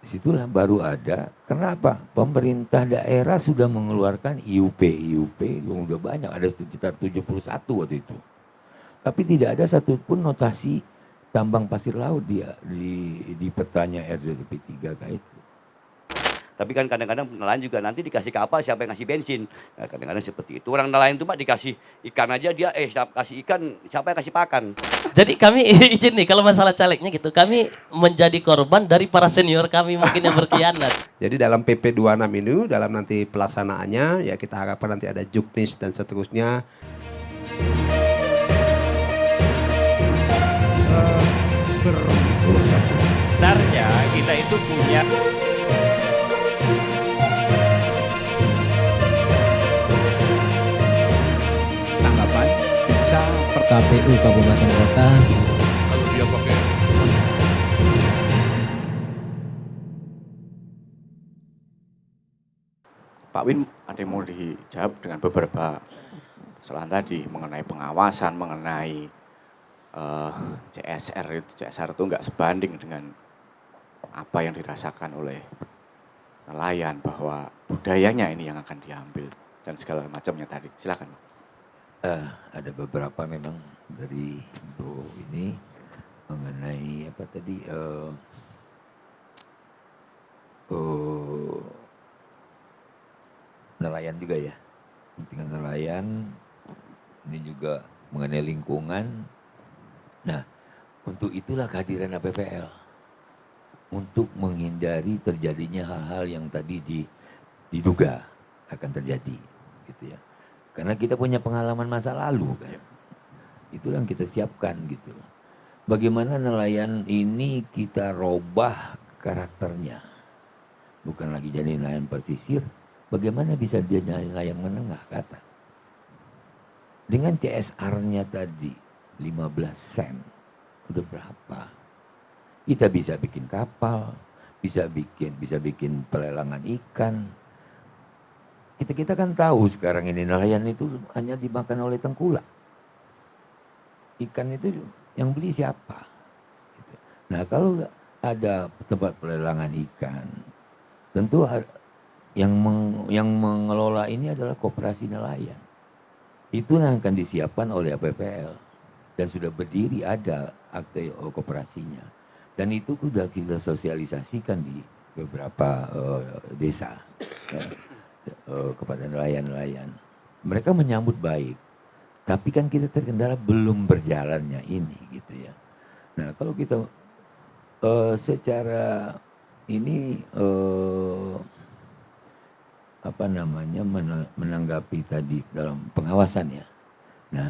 Disitulah baru ada, kenapa? Pemerintah daerah sudah mengeluarkan IUP yang udah banyak, ada sekitar 71 waktu itu. Tapi tidak ada satupun notasi tambang pasir laut di petanya RZP3 kayak itu. Tapi kan kadang-kadang nelayan juga nanti dikasih kapal siapa yang ngasih bensin. Nah, kadang-kadang seperti itu. Orang nelayan itu Pak dikasih ikan aja dia kasih ikan siapa yang kasih pakan. Jadi kami izin nih kalau masalah calegnya gitu, kami menjadi korban dari para senior kami mungkin yang berkhianat. Jadi dalam PP 26 ini, dalam nanti pelaksanaannya, ya kita harapkan nanti ada juknis dan seterusnya. Sebenarnya kita itu punya tanggapan bisa per KPU Kabupaten Kota. kalau dia pakai Pak Win ada yang mau dijawab dengan beberapa persoalan tadi mengenai pengawasan, mengenai CSR itu nggak sebanding dengan apa yang dirasakan oleh nelayan, bahwa budayanya ini yang akan diambil dan segala macamnya tadi. Silakan. Ada beberapa memang dari Bro ini mengenai apa tadi nelayan juga ya, kepentingan nelayan, ini juga mengenai lingkungan. Nah, untuk itulah kehadiran APPL, untuk menghindari terjadinya hal-hal yang tadi diduga akan terjadi, gitu ya. Karena kita punya pengalaman masa lalu kan, itulah yang kita siapkan gitu. Bagaimana nelayan ini kita robah karakternya, bukan lagi jadi nelayan pesisir, bagaimana bisa dia jadi nelayan menengah ke atas. Dengan CSR-nya tadi 15 sen, udah berapa? Kita bisa bikin kapal, bisa bikin pelelangan ikan. Kita kan tahu sekarang ini nelayan itu hanya dimakan oleh tengkulak. Ikan itu yang beli siapa? Nah kalau ada tempat pelelangan ikan, tentu yang mengelola ini adalah koperasi nelayan. Itu yang akan disiapkan oleh APPL. Dan sudah berdiri ada akte koperasinya. Dan itu sudah kita sosialisasikan di beberapa desa kepada nelayan-nelayan. Mereka menyambut baik. Tapi kan kita terkendala belum berjalannya ini gitu ya. Nah kalau kita secara ini menanggapi tadi dalam pengawasan ya. Nah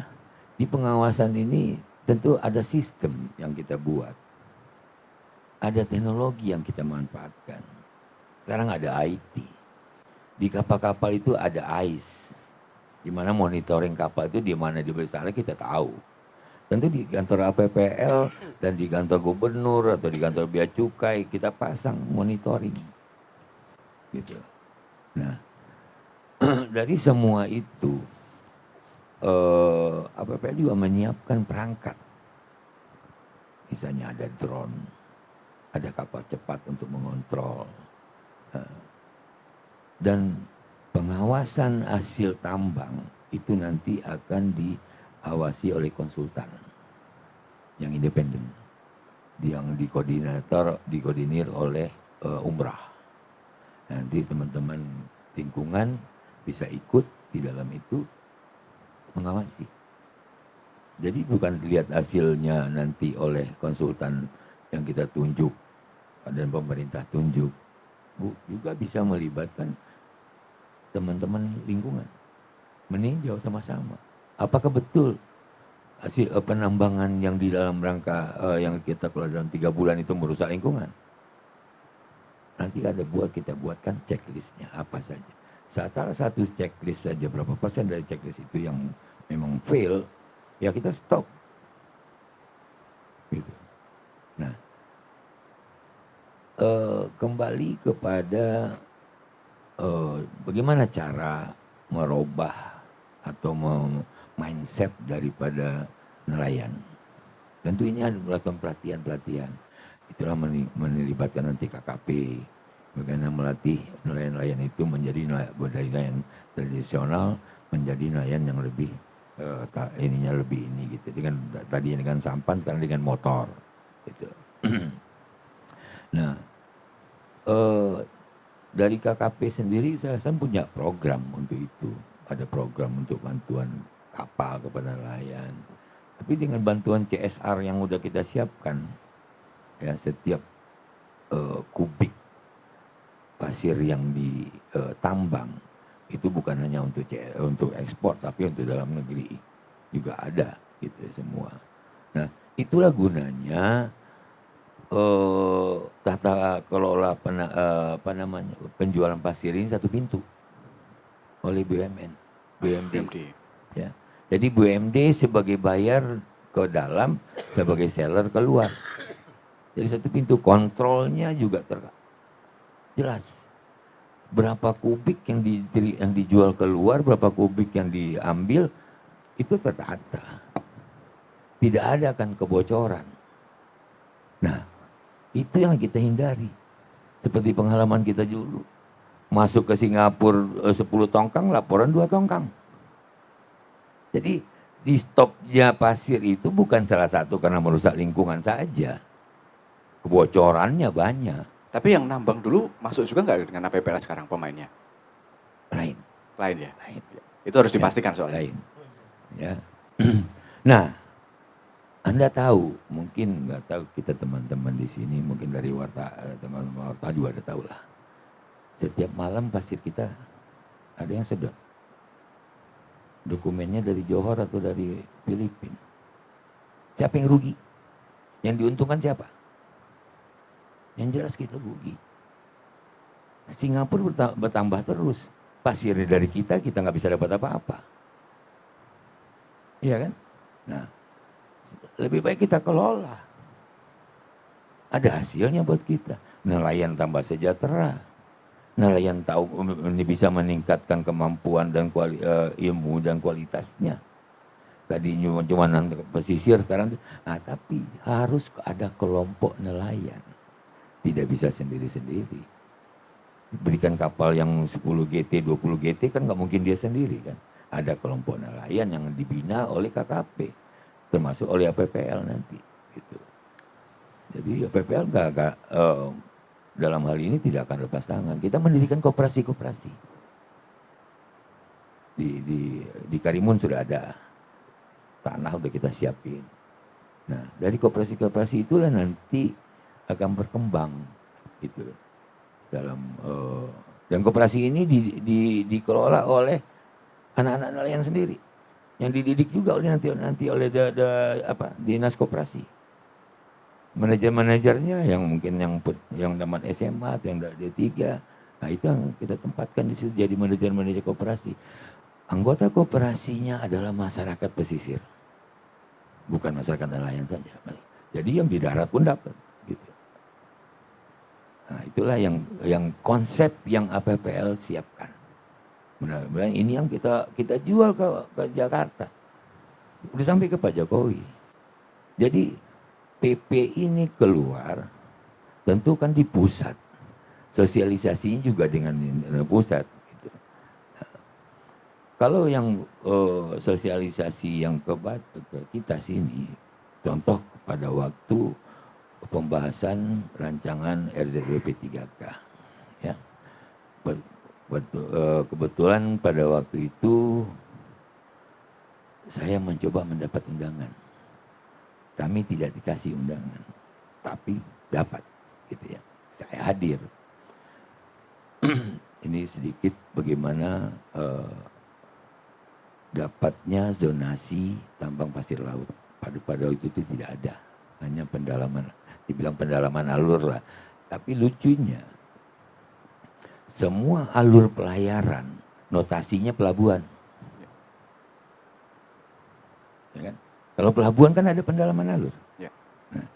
di pengawasan ini tentu ada sistem yang kita buat. Ada teknologi yang kita manfaatkan. Sekarang ada IT. Di kapal-kapal itu ada AIS. Di mana monitoring kapal itu di mana di sana kita tahu. Tentu di kantor APPL dan di kantor gubernur atau di kantor bea cukai kita pasang monitoring. Gitu. Nah, dari semua itu APPL juga menyiapkan perangkat. Misalnya ada drone, ada kapal cepat untuk mengontrol. Dan pengawasan hasil tambang itu nanti akan diawasi oleh konsultan yang independen, yang dikoordinir oleh Umrah. Nanti teman-teman lingkungan bisa ikut di dalam itu mengawasi. Jadi bukan dilihat hasilnya nanti oleh konsultan yang kita tunjuk dan pemerintah tunjuk. Juga bisa melibatkan teman-teman lingkungan. Meninjau sama-sama. Apakah betul hasil penambangan yang di dalam rangka yang kita keluar dalam 3 bulan itu merusak lingkungan? Nanti kita buatkan checklistnya apa saja. Salah satu checklist saja berapa persen dari checklist itu yang memang fail, ya kita stop. Gitu. Nah, kembali kepada bagaimana cara merubah atau mindset daripada nelayan. Tentu ini ada melakukan pelatihan-pelatihan. Itulah melibatkan nanti KKP, bagaimana melatih nelayan-nelayan itu menjadi nelayan tradisional, menjadi nelayan yang lebih ininya lebih ini gitu. Dengan tadi dengan sampan, sekarang dengan motor gitu. Nah, dari KKP sendiri saya punya program untuk itu. Ada program untuk bantuan kapal kepada nelayan. Tapi dengan bantuan CSR yang udah kita siapkan, ya setiap kubik pasir yang ditambang itu bukan hanya untuk ekspor, tapi untuk dalam negeri juga ada gitu semua. Nah, itulah gunanya tata kelola penjualan pasir ini satu pintu oleh BUMD. Ya. Jadi BUMD sebagai bayar ke dalam, sebagai seller keluar. Jadi satu pintu, kontrolnya juga jelas. Berapa kubik yang dijual keluar, berapa kubik yang diambil, itu tertata. Tidak ada kan kebocoran. Nah, itu yang kita hindari. Seperti pengalaman kita dulu. Masuk ke Singapura 10 tongkang, laporan 2 tongkang. Jadi di stopnya pasir itu bukan salah satu karena merusak lingkungan saja. Kebocorannya banyak. Tapi yang nambang dulu masuk juga nggak dengan APPL sekarang pemainnya? Lain. Lain ya? Lain. Itu harus dipastikan soalnya. Lain. Ya. Nah, Anda tahu, mungkin nggak tahu kita teman-teman di sini, mungkin dari teman-teman warta juga ada tahu lah. Setiap malam pasir kita ada yang sedot. Dokumennya dari Johor atau dari Filipina. Siapa yang rugi? Yang diuntungkan siapa? Yang jelas kita rugi. Singapura bertambah terus. Pasirnya dari kita nggak bisa dapat apa-apa. Iya kan? Nah, lebih baik kita kelola. Ada hasilnya buat kita. Nelayan tambah sejahtera. Nelayan tahu ini bisa meningkatkan kemampuan dan ilmu dan kualitasnya. Tadi cuma pesisir, sekarang. Nah, tapi harus ada kelompok nelayan. Tidak bisa sendiri-sendiri. Berikan kapal yang 10 GT, 20 GT kan nggak mungkin dia sendiri kan. Ada kelompok nelayan yang dibina oleh KKP, termasuk oleh APPL nanti. Gitu. Jadi APPL dalam hal ini tidak akan lepas tangan. Kita mendirikan koperasi-koperasi. Di Karimun sudah ada tanah udah kita siapin. Nah, dari koperasi-koperasi itulah nanti akan berkembang gitu dalam dan koperasi ini dikelola oleh anak-anak nelayan sendiri yang dididik juga oleh nanti oleh dinas koperasi, manajer-manajernya yang mungkin yang tamat SMA atau yang D3. Nah, itu yang kita tempatkan di situ jadi manajer-manajer koperasi. Anggota koperasinya adalah masyarakat pesisir, bukan masyarakat nelayan saja. Jadi yang di darat pun dapat. Nah, itulah yang konsep yang APPL siapkan. Benar-benar ini yang kita jual ke Jakarta. Udah sampai ke Pak Jokowi. Jadi PP ini keluar, tentu kan di pusat. Sosialisasinya juga dengan pusat. Gitu. Nah, kalau yang sosialisasi yang ke kita sini, contoh pada waktu pembahasan rancangan RZWP 3K. Ya. Kebetulan pada waktu itu saya mencoba mendapat undangan. Kami tidak dikasih undangan, tapi dapat, gitu ya. Saya hadir. Ini sedikit bagaimana dapatnya zonasi tambang pasir laut. Pada waktu itu tidak ada, hanya pendalaman. Dibilang pendalaman alur lah. Tapi lucunya, semua alur pelayaran, notasinya pelabuhan. Ya kan? Kalau pelabuhan kan ada pendalaman alur. Ya. Nah,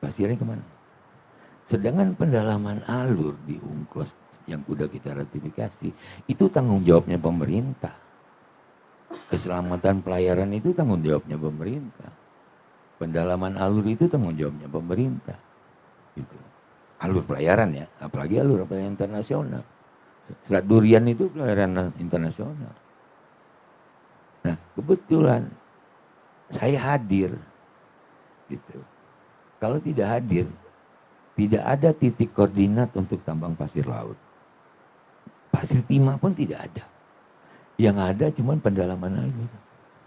pasirnya kemana? Sedangkan pendalaman alur di UNCLOS yang sudah kita ratifikasi, itu tanggung jawabnya pemerintah. Keselamatan pelayaran itu tanggung jawabnya pemerintah. Pendalaman alur itu tanggung jawabnya pemerintah. Gitu. Alur pelayaran ya, apalagi alur pelayaran internasional. Selat Durian itu pelayaran internasional. Nah, kebetulan saya hadir, gitu. Kalau tidak hadir, tidak ada titik koordinat untuk tambang pasir laut. Pasir timah pun tidak ada. Yang ada cuma pendalaman aja.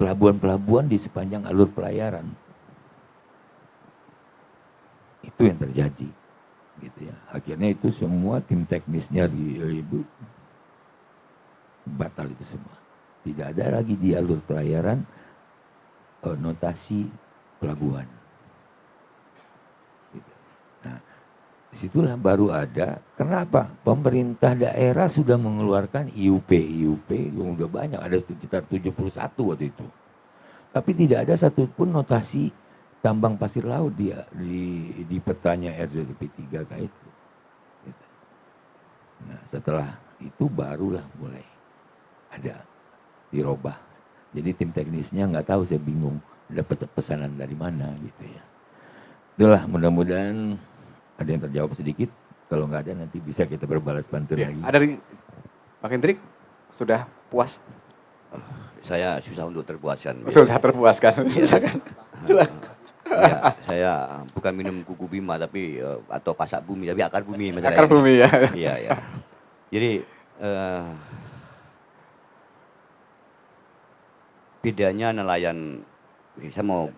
Pelabuhan-pelabuhan di sepanjang alur pelayaran. Itu yang terjadi. Gitu ya. Akhirnya itu semua tim teknisnya itu batal itu semua. Tidak ada lagi di alur pelayaran notasi pelabuhan. Gitu. Nah, disitulah baru ada. Kenapa? Pemerintah daerah sudah mengeluarkan IUP yang udah banyak, ada sekitar 71 waktu itu. Tapi tidak ada satupun notasi tambang pasir laut di petanya RZP3 kayak itu. Gitu. Nah, setelah itu barulah mulai ada dirubah. Jadi tim teknisnya nggak tahu, saya bingung ada pesanan dari mana gitu ya. Itulah, mudah-mudahan ada yang terjawab sedikit. Kalau nggak ada nanti bisa kita berbalas pantun lagi. Ada di Pak Hendrik, sudah puas? Saya susah untuk terpuaskan. Susah terpuaskan. Silakan. Ya, saya bukan minum kuku bima tapi atau pasak bumi, tapi akar bumi masalahnya. Akar bumi ya. Iya, ya. Jadi bedanya nelayan, saya mau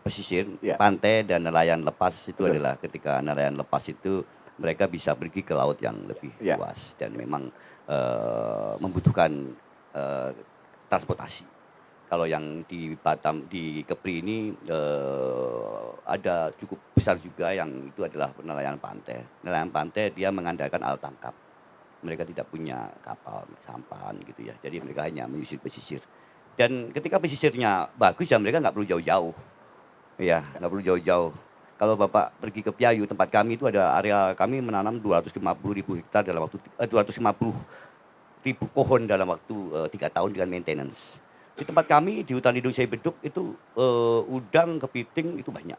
pesisir, Ya. pantai dan nelayan lepas itu adalah ketika nelayan lepas itu mereka bisa pergi ke laut yang lebih Ya. luas dan memang membutuhkan transportasi. Kalau yang di Batam, di Kepri ini ada cukup besar juga yang itu adalah nelayan pantai. Nelayan pantai dia mengandalkan alat tangkap. Mereka tidak punya kapal sampan gitu ya. Jadi mereka hanya menyisir pesisir. Dan ketika pesisirnya bagus ya mereka nggak perlu jauh-jauh. Ya, nggak perlu jauh-jauh. Kalau Bapak pergi ke Piayu, tempat kami itu ada area kami menanam 250.000 hektar dalam waktu 250.000 pohon dalam waktu 3 tahun dengan maintenance. Di tempat kami di hutan lindung Sei Beduk itu udang, kepiting itu banyak.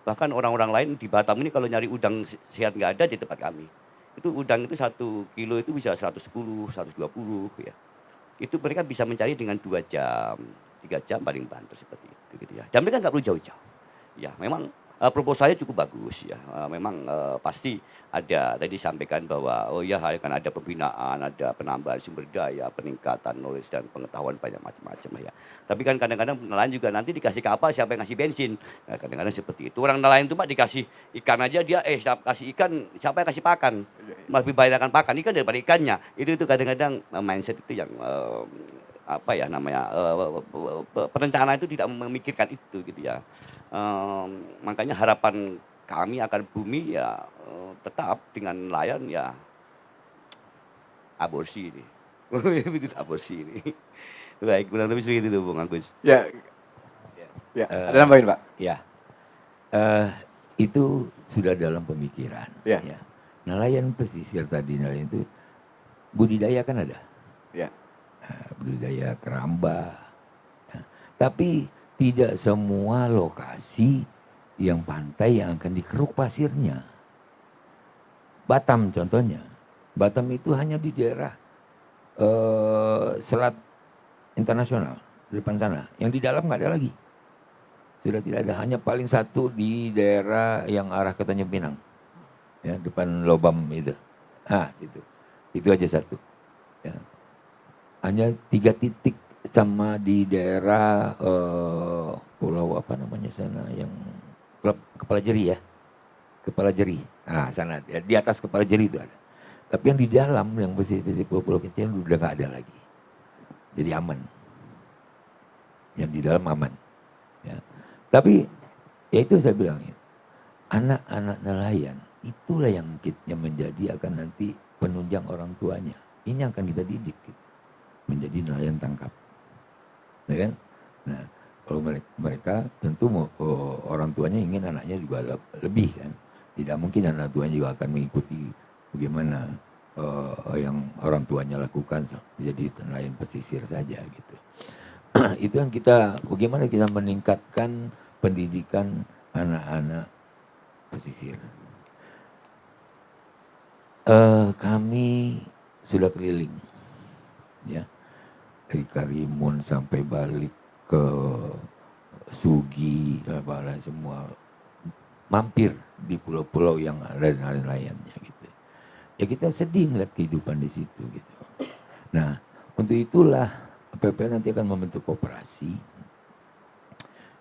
Bahkan orang-orang lain di Batam ini kalau nyari udang sehat nggak ada di tempat kami. Itu udang itu 1 kilo itu bisa 110, 120 ya. Itu mereka bisa mencari dengan 2 jam, 3 jam paling banter seperti itu gitu ya. Dan mereka nggak perlu jauh-jauh. Ya memang proposalnya cukup bagus ya. Memang pasti ada tadi disampaikan bahwa oh ya akan ada pembinaan, ada penambahan sumber daya, peningkatan knowledge dan pengetahuan banyak macam-macam ya. Tapi kan kadang-kadang nelayan juga nanti dikasih kapal siapa yang ngasih bensin. Nah, kadang-kadang seperti itu. Orang nelayan itu Pak dikasih ikan aja dia kasih ikan siapa yang kasih pakan. Lebih banyak akan pakan ikan daripada ikannya. Itu kadang-kadang mindset itu yang apa ya namanya perencanaan itu tidak memikirkan itu gitu ya. Makanya harapan kami akan bumi ya tetap dengan nelayan ya aborsi ini. Begitu aborsi ini. Baik, kurang lebih seperti itu Bung Agus. Ya. Ya, ada nambahin Pak? Ya, itu sudah dalam pemikiran. Ya. Ya. Nelayan pesisir tadi, nelayan itu budidaya kan ada. Ya. Budidaya keramba. Ya. Tapi tidak semua lokasi yang pantai yang akan dikeruk pasirnya. Batam contohnya. Batam itu hanya di daerah selat internasional di depan sana. Yang di dalam nggak ada lagi. Sudah tidak ada. Hanya paling satu di daerah yang arah ke Tanjung Pinang. Ya, depan Lobam itu. Situ. Itu aja satu. Ya. Hanya 3 titik sama di daerah pulau apa namanya sana yang Kepala Jeri ya. Kepala Jeri. Sana di atas Kepala Jeri itu ada. Tapi yang di dalam yang pesisir pulau-pulau kecil udah nggak ada lagi. Jadi aman. Yang di dalam aman. Ya. Tapi ya itu saya bilang ya. Anak-anak nelayan itulah yang menjadi akan nanti penunjang orang tuanya. Ini yang akan kita didik gitu. Menjadi nelayan tangkap. Ya kan? Nah, kalau mereka tentu orang tuanya ingin anaknya juga lebih kan. Tidak mungkin anak tuanya juga akan mengikuti bagaimana yang orang tuanya lakukan jadi nelayan pesisir saja gitu. Itu yang bagaimana kita meningkatkan pendidikan anak-anak pesisir. Kami sudah keliling, ya, dari Karimun sampai balik ke Sugi, dan semua mampir di pulau-pulau yang ada nelayan-nelayannya gitu. Ya kita sedih melihat kehidupan di situ gitu. Nah, untuk itulah PPL nanti akan membentuk koperasi,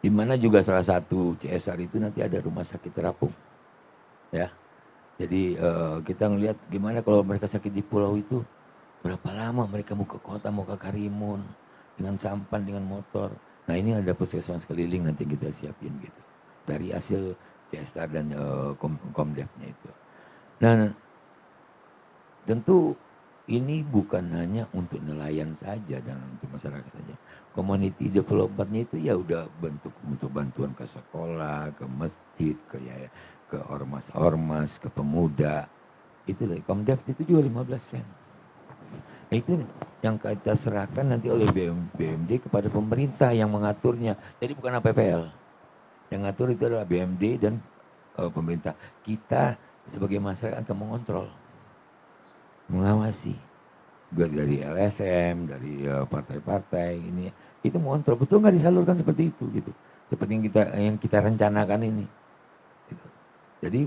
di mana juga salah satu CSR itu nanti ada rumah sakit terapung, ya. Jadi kita ngelihat gimana kalau mereka sakit di pulau itu, berapa lama mereka mau ke kota, mau ke Karimun, dengan sampan, dengan motor. Nah ini ada puskesmas keliling nanti kita siapin gitu, dari hasil CSR dan Komdevnya itu. Nah tentu ini bukan hanya untuk nelayan saja dan untuk masyarakat saja. Community development-nya itu ya udah bentuk untuk bantuan ke sekolah, ke masjid, ke ormas-ormas, ke pemuda. Itu dari Komdev itu juga 15 sen. Nah, itu yang kita serahkan nanti oleh BMD kepada pemerintah yang mengaturnya. Jadi bukan APPL. Yang ngatur itu adalah BMD dan pemerintah. Kita sebagai masyarakat akan mengontrol, mengawasi. Dari LSM, dari partai-partai ini, itu mengontrol. Betul nggak disalurkan seperti itu gitu. Seperti yang kita rencanakan ini. Gitu. Jadi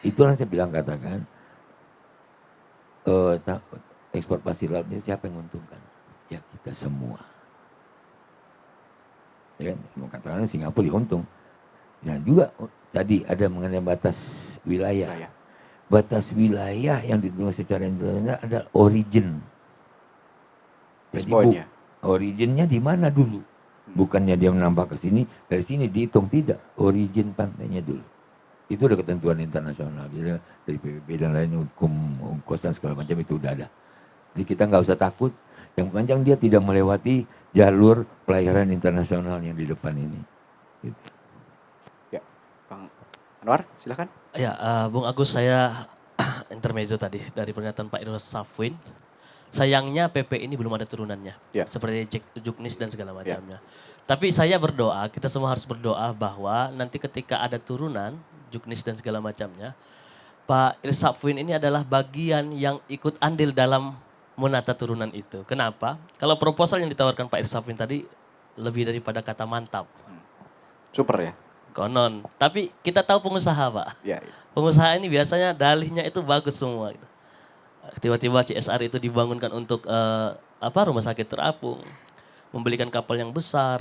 itulah saya bilang katakan ekspor pasir laut ini siapa yang menguntungkan? Ya kita semua. Ya, mau katakan Singapura untung. Nah juga tadi ada mengenai batas wilayah. Batas wilayah yang ditentukan secara internasional adalah origin. Jadi originnya di mana dulu? Bukannya dia menambah ke sini, dari sini dihitung, tidak. Origin pantainya dulu. Itu udah ketentuan internasional. Jadi dari PBB dan lain hukum dan segala macam itu udah ada. Jadi kita nggak usah takut. Yang panjang dia tidak melewati jalur pelayaran internasional yang di depan ini. Gitu. Ya, Bang Anwar, silakan. Ya, Bung Agus, saya intermezzo tadi dari pernyataan Pak Irwas Safwin. Sayangnya PP ini belum ada turunannya, Ya. seperti Juknis dan segala macamnya. Tapi saya berdoa, kita semua harus berdoa bahwa nanti ketika ada turunan Juknis dan segala macamnya, Pak Irwas Safwin ini adalah bagian yang ikut andil dalam menata turunan itu. Kenapa? Kalau proposal yang ditawarkan Pak Irwas Safwin tadi lebih daripada kata mantap. Super ya. Konon. Tapi kita tahu pengusaha, Pak. Ya. Pengusaha ini biasanya dalihnya itu bagus semua. Gitu. Tiba-tiba CSR itu dibangunkan untuk rumah sakit terapung, membelikan kapal yang besar,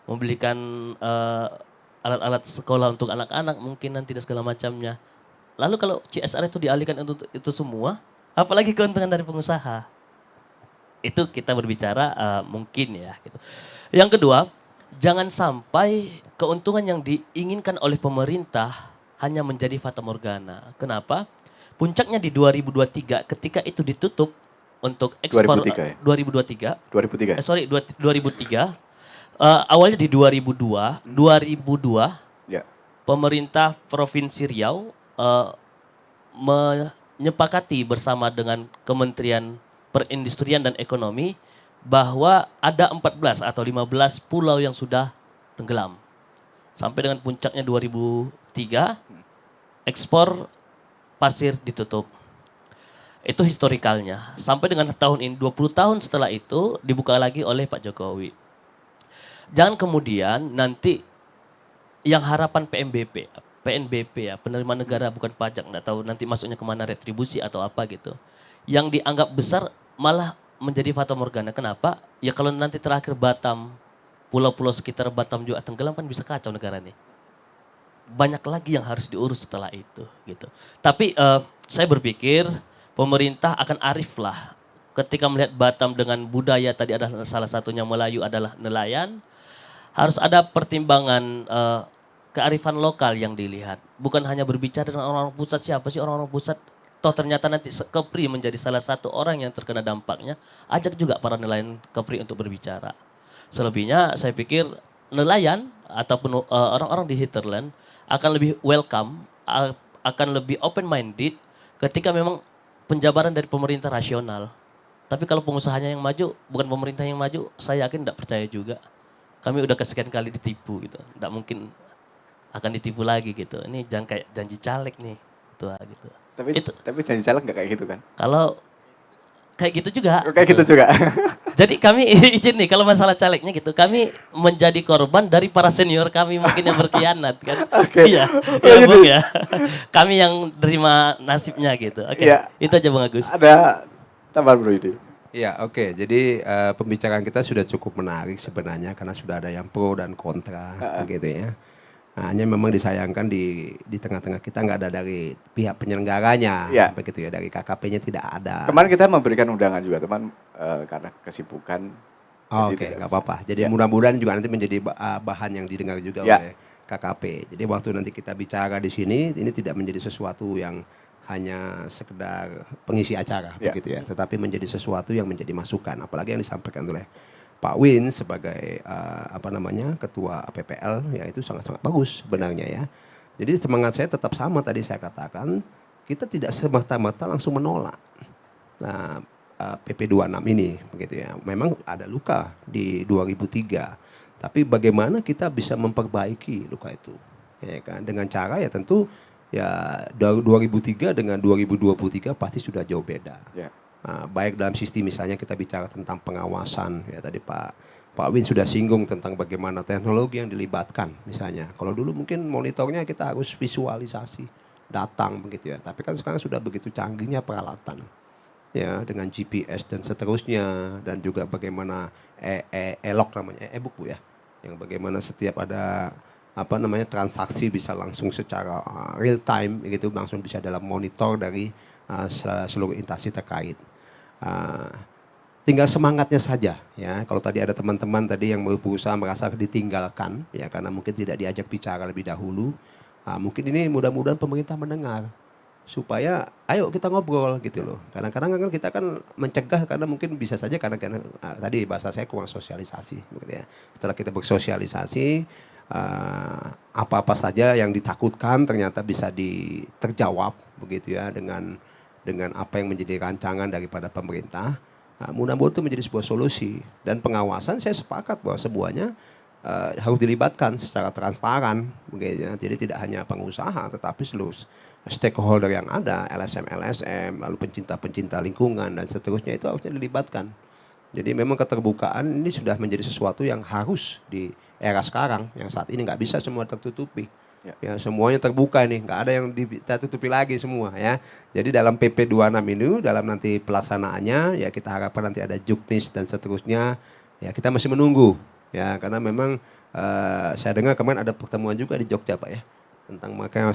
membelikan alat-alat sekolah untuk anak-anak mungkin nanti dan segala macamnya. Lalu kalau CSR itu dialihkan untuk itu semua, apalagi keuntungan dari pengusaha? Itu kita berbicara mungkin ya. Gitu. Yang kedua, jangan sampai keuntungan yang diinginkan oleh pemerintah hanya menjadi fata morgana. Kenapa? Puncaknya di 2023 ketika itu ditutup untuk ekspor 2003 ya? 2023. 2003. Awalnya di 2002 Ya. pemerintah Provinsi Riau menyepakati bersama dengan Kementerian Perindustrian dan Ekonomi bahwa ada 14 atau 15 pulau yang sudah tenggelam. Sampai dengan puncaknya 2003 ekspor pasir ditutup. Itu historikalnya. Sampai dengan tahun ini, 20 tahun setelah itu dibuka lagi oleh Pak Jokowi. Jangan kemudian nanti yang harapan PNBP ya, penerimaan negara bukan pajak, nggak tahu nanti masuknya kemana, retribusi atau apa gitu. Yang dianggap besar malah menjadi fata morgana. Kenapa? Ya kalau nanti terakhir Batam, pulau-pulau sekitar Batam juga tenggelam kan bisa kacau negara nih. Banyak lagi yang harus diurus setelah itu gitu. Tapi saya berpikir pemerintah akan arif lah ketika melihat Batam dengan budaya tadi adalah salah satunya Melayu adalah nelayan, harus ada pertimbangan kearifan lokal yang dilihat. Bukan hanya berbicara dengan orang-orang pusat, siapa sih orang-orang pusat, toh ternyata nanti Kepri menjadi salah satu orang yang terkena dampaknya, ajak juga para nelayan Kepri untuk berbicara. Selebihnya saya pikir nelayan ataupun orang-orang di hinterland akan lebih welcome, akan lebih open-minded ketika memang penjabaran dari pemerintah rasional. Tapi kalau pengusahanya yang maju, bukan pemerintah yang maju, saya yakin tidak percaya juga. Kami udah kesekian kali ditipu gitu, tidak mungkin akan ditipu lagi gitu. Ini jangan kayak janji caleg nih, tua gitu. Tapi janji caleg nggak kayak gitu kan? Kalau kayak gitu juga. Kayak gitu juga. Jadi kami izin nih kalau masalah calegnya gitu, kami menjadi korban dari para senior kami mungkin yang berkhianat kan. Oke. Iya, Oh, ya, jadi- Bung ya. Kami yang terima nasibnya gitu. Oke, Iya. itu aja Bang Agus. Ada tambahan Bro ini. Ya, oke. Jadi pembicaraan kita sudah cukup menarik sebenarnya karena sudah ada yang pro dan kontra begitu ya. Nah, hanya memang disayangkan di tengah-tengah kita nggak ada dari pihak penyelenggaranya, Ya. begitu ya, dari KKP-nya tidak ada. Kemarin kita memberikan undangan juga teman karena kesibukan. Oh, jadi oke, tidak nggak bisa. apa-apa. Jadi Ya. mudah-mudahan juga nanti menjadi bahan yang didengar juga Ya. oleh KKP. Jadi waktu nanti kita bicara di sini, ini tidak menjadi sesuatu yang hanya sekedar pengisi acara, Ya. begitu ya, tetapi menjadi sesuatu yang menjadi masukan. Apalagi yang disampaikan oleh Pak Win sebagai ketua APPL, ya itu sangat-sangat bagus sebenarnya ya. Jadi semangat saya tetap sama tadi saya katakan, kita tidak semata-mata langsung menolak. Nah, PP 26 ini begitu ya. Memang ada luka di 2003. Tapi bagaimana kita bisa memperbaiki luka itu? Ya kan, dengan cara ya tentu ya 2003 dengan 2023 pasti sudah jauh beda. Ya. Nah, baik dalam sistem misalnya kita bicara tentang pengawasan ya tadi Pak Win sudah singgung tentang bagaimana teknologi yang dilibatkan misalnya. Kalau dulu mungkin monitornya kita harus visualisasi datang begitu ya. Tapi kan sekarang sudah begitu canggihnya peralatan. Ya, dengan GPS dan seterusnya dan juga bagaimana e-log namanya, e-book Bu ya. Yang bagaimana setiap ada transaksi bisa langsung secara real time gitu langsung bisa dalam monitor dari seluruh instansi terkait. Tinggal semangatnya saja ya. Kalau tadi ada teman-teman tadi yang berusaha merasa ditinggalkan ya karena mungkin tidak diajak bicara lebih dahulu. Mungkin ini mudah-mudahan pemerintah mendengar supaya ayo kita ngobrol gitu loh. Kadang-kadang kan kita kan mencegah karena mungkin bisa saja karena tadi bahasa saya kurang sosialisasi gitu ya. Setelah kita bersosialisasi apa-apa saja yang ditakutkan ternyata bisa terjawab begitu ya dengan apa yang menjadi rancangan daripada pemerintah. Mudah-mudahan itu menjadi sebuah solusi dan pengawasan saya sepakat bahwa semuanya harus dilibatkan secara transparan begitu ya. Jadi tidak hanya pengusaha tetapi seluruh stakeholder yang ada, LSM, lalu pencinta-pencinta lingkungan dan seterusnya itu harusnya dilibatkan. Jadi memang keterbukaan ini sudah menjadi sesuatu yang harus di era sekarang yang saat ini nggak bisa semua tertutupi. Ya, semuanya terbuka nih, nggak ada yang kita tutupi lagi semua ya. Jadi dalam PP 26 ini, dalam nanti pelaksanaannya, ya kita harapkan nanti ada juknis dan seterusnya. Ya kita masih menunggu, ya karena memang saya dengar kemarin ada pertemuan juga di Jogja Pak ya, tentang mereka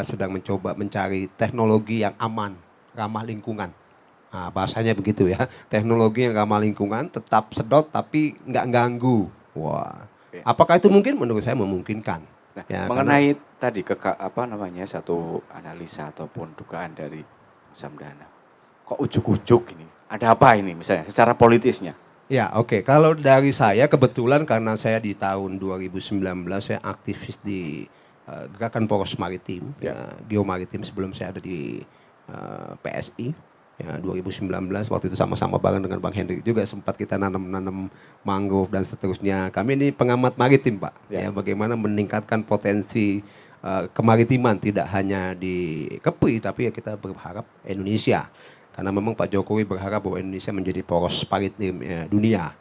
sedang mencoba mencari teknologi yang aman, ramah lingkungan. Nah, bahasanya begitu ya, teknologi yang ramah lingkungan, tetap sedot tapi nggak ganggu. Wah. Apakah itu mungkin? Menurut saya memungkinkan. Nah, Ya, mengenai tadi satu analisa ataupun dugaan dari Samdana. Kok ujuk-ujuk ini? Ada apa ini misalnya secara politisnya? Ya oke. Kalau dari saya kebetulan karena saya di tahun 2019 saya aktivis di Gerakan Poros Maritim, Geomaritim sebelum saya ada di PSI. Ya 2019 waktu itu sama-sama bareng dengan Bang Hendrik juga sempat kita nanam mangrove dan seterusnya. Kami ini pengamat maritim Pak. Ya, bagaimana meningkatkan potensi kemaritiman tidak hanya di Kepri tapi ya kita berharap Indonesia. Karena memang Pak Jokowi berharap bahwa Indonesia menjadi poros maritim dunia.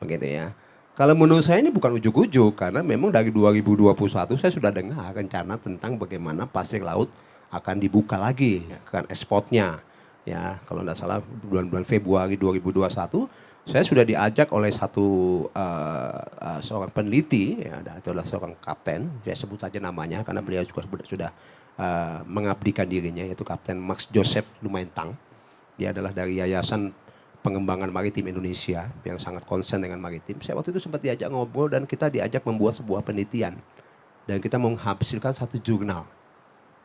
Begitu ya. Kalau menurut saya ini bukan ujuk-ujuk karena memang dari 2021 saya sudah dengar rencana tentang bagaimana pasir laut akan dibuka lagi kan ekspornya. Ya, kalau tidak salah bulan-bulan Februari 2021 saya sudah diajak oleh seorang peneliti ya, itu adalah seorang kapten, saya sebut saja namanya karena beliau juga sudah mengabdikan dirinya yaitu Kapten Max Joseph Lumaintang. Dia adalah dari Yayasan Pengembangan Maritim Indonesia yang sangat concern dengan maritim. Saya waktu itu sempat diajak ngobrol dan kita diajak membuat sebuah penelitian dan kita menghasilkan satu jurnal.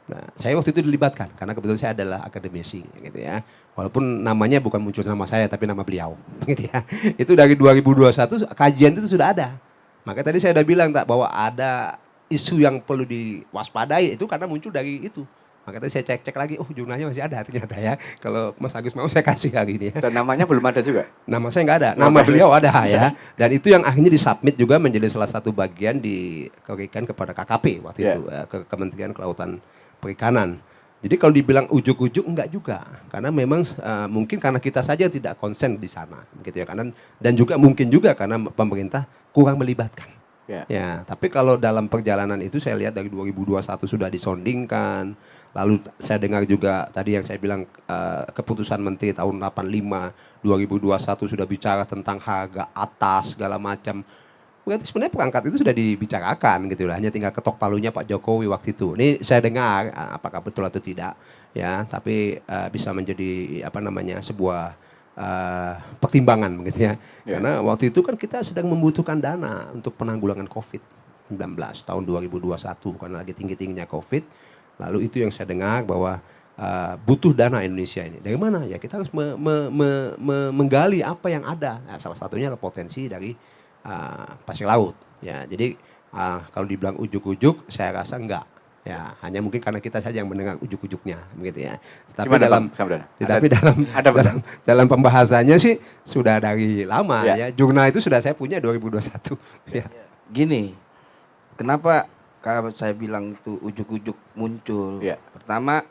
Nah, saya waktu itu dilibatkan karena kebetulan saya adalah akademisi gitu ya. Walaupun namanya bukan muncul nama saya tapi nama beliau gitu ya. Itu dari 2021 kajian itu sudah ada. Maka tadi saya udah bilang bahwa ada isu yang perlu diwaspadai itu karena muncul dari itu. Makanya saya cek-cek lagi, oh jurnalnya masih ada ternyata ya. Kalau Mas Agus mau saya kasih hari ini ya. Dan namanya belum ada juga. Nama saya nggak ada, nama beliau ada ya. Dan itu yang akhirnya disubmit juga menjadi salah satu bagian diberikan kepada KKP waktu Ya. itu, ke Kementerian Kelautan Perikanan. Jadi kalau dibilang ujuk-ujuk enggak juga, karena memang mungkin karena kita saja yang tidak konsen di sana, gitu ya. Dan juga mungkin juga karena pemerintah kurang melibatkan. Ya. Ya, tapi kalau dalam perjalanan itu saya lihat dari 2021 sudah disondingkan. Lalu saya dengar juga tadi yang saya bilang keputusan Menteri tahun 85, 2021 sudah bicara tentang harga atas segala macam. Berarti sebenarnya perangkat itu sudah dibicarakan gitu lah. Hanya tinggal ketok palunya Pak Jokowi waktu itu. Ini saya dengar apakah betul atau tidak ya, tapi bisa menjadi sebuah pertimbangan begitu ya. Karena waktu itu kan kita sedang membutuhkan dana untuk penanggulangan COVID-19 tahun 2021 karena lagi tinggi-tingginya COVID. Lalu itu yang saya dengar bahwa butuh dana Indonesia ini. Dari mana? Ya kita harus menggali apa yang ada. Nah, salah satunya adalah potensi dari pasir laut. Ya, jadi kalau dibilang ujuk-ujuk, saya rasa enggak. Ya, hanya mungkin karena kita saja yang mendengar ujuk-ujuknya, begitu ya. Tapi Gimana, dalam, Bang Samdana? tetapi Ada dalam pembahasannya sih sudah dari lama Ya. ya. Jurnal itu sudah saya punya 2021. Ya. Gini, kenapa kalau saya bilang itu ujuk-ujuk muncul? Ya. Pertama,